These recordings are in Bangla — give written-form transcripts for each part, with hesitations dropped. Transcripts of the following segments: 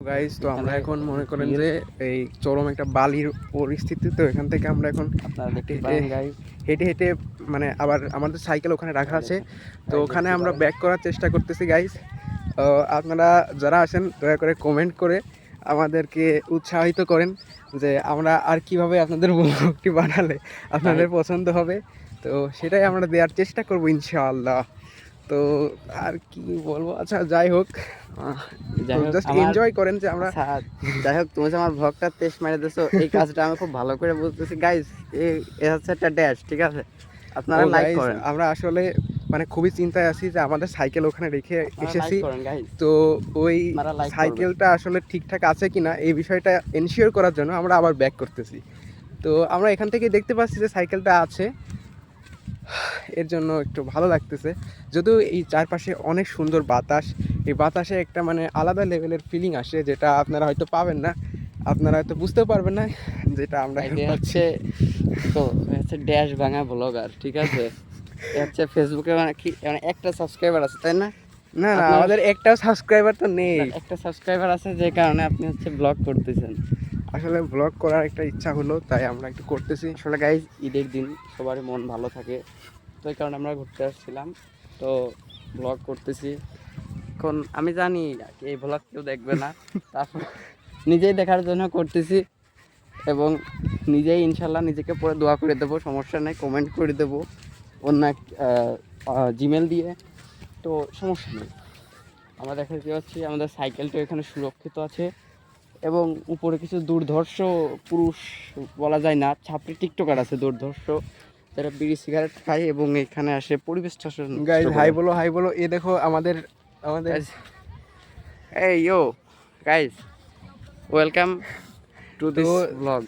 গাইস, তো আমরা এখন মনে করেন যে এই চরম একটা বালির পরিস্থিতি। তো এখান থেকে আমরা এখন আপনারা দেখতে হেঁটে পারেন গাইস, হেঁটে হেঁটে মানে আবার আমাদের সাইকেল ওখানে রাখা আছে, তো ওখানে দেখতে আমরা পারেন। ব্যাক করার চেষ্টা করতেছি গাইস। আপনারা যারা আসেন দয়া করে কমেন্ট করে আমাদেরকে উৎসাহিত করেন যে আমরা আর কিভাবে আপনাদের ব্লগটি বানালে আপনাদের পছন্দ হবে। তো সেটাই আমরা দেওয়ার চেষ্টা করবো ইনশাআল্লাহ। তো আর কি বলবো, আচ্ছা যাই হোক, তো যাই হোক জাস্ট আমার এনজয় করেন যে আমরা। আচ্ছা, যাই হোক তুমি যে আমার ভ্লগটা টেস্ট মেরে দিছো, এই কাজটা আমি খুব ভালো করে বুঝতেছি গাইস। এ হচ্ছে একটা ড্যাশ, ঠিক আছে? আপনারা ও লাইক গাইস, করেন, আমরা আসলে মানে খুবই চিন্তায় আছি যে আমাদের সাইকেল ওখানে রেখে আপনারা লাইক এসেছি। করেন গাইস, তো ওই আপনারা লাইক করবেন। সাইকেলটা আসলে ঠিকঠাক আছে কিনা এই বিষয়টা এনশিওর করার জন্য আমরা আবার ব্যাক করতেছি। তো আমরা এখান থেকে দেখতে পাচ্ছি যে সাইকেলটা আছে, এর জন্য একটু ভালো লাগতেছে। যদিও এই চারপাশে অনেক সুন্দর বাতাস, এই বাতাসে একটা মানে আলাদা লেভেলের ফিলিং আসে, যেটা আপনারা হয়তো পাবেন না, আপনারা হয়তো বুঝতেও পারবেন না যেটা আমরা এখন এ পাচ্ছি। হচ্ছে তো এ হচ্ছে ড্যাশ ভাঙা ব্লগার, ঠিক আছে? এ হচ্ছে ফেসবুকে মানে কি মানে একটা সাবস্ক্রাইবার আছে, তাই না? না না, আপনার আমাদের একটাও সাবস্ক্রাইবার তো নেই। আপনার একটা সাবস্ক্রাইবার আছে, যে কারণে আপনি হচ্ছে ব্লগ করতেছেন। আসলে ব্লগ করার একটা ইচ্ছা হলো, তাই আমরা একটু করতেছি। আসলে গাইজ, ঈদের দিন সবারই মন ভালো থাকে, তো এই কারণে আমরা ঘুরতে আসছিলাম, তো ব্লগ করতেছি। এখন আমি জানি এই ব্লগ কেউ দেখবে না, তারপর নিজেই দেখার জন্য করতেছি, এবং নিজেই ইনশাল্লাহ নিজেকে পরে দোয়া করে দেবো, সমস্যা নেই, কমেন্ট করে দেবো অন্য জিমেল দিয়ে, তো সমস্যা নেই। আমরা দেখাতে পাচ্ছি আমাদের সাইকেলটা এখানে সুরক্ষিত আছে, এবং উপরে কিছু দুর্ধর্ষ পুরুষ, বলা যায় না, ছাপড়ি টিকটকার আছে দুর্ধর্ষ, যারা বিড়ি সিগারেট খায় এবং এখানে আসে পরিবেশটা নষ্ট গাইজ হাই করে। বলো, হাই বলো। এ দেখো আমাদের আমাদের Guys, hey yo guys, welcome to तो this vlog.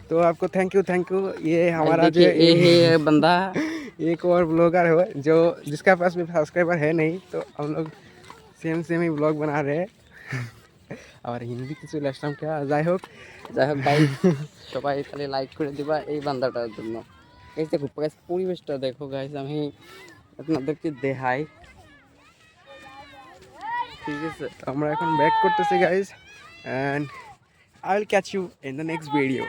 तो आपको थैंक यू। ये Guys हमारा जो देखिए, ये है बंदा। एक और ब्लॉगर है जो जिसका पास भी सब्सक्राइबर है नहीं, तो हम लोग सेम ही ब्लॉग बना रहे हैं। और हिंदी কিছু লেখলাম क्या, যাই হোক। যাই হোক গাইস, সবাই খালি লাইক করে দিবা এই বান্দাটার জন্য। এই দেখো গাইস, পরিবেশটা দেখো গাইস, আমি আপনাদেরকে দেখাই, ঠিক আছে? আমরা এখন ব্যাক করতেছি guys, and I will catch you in the next video.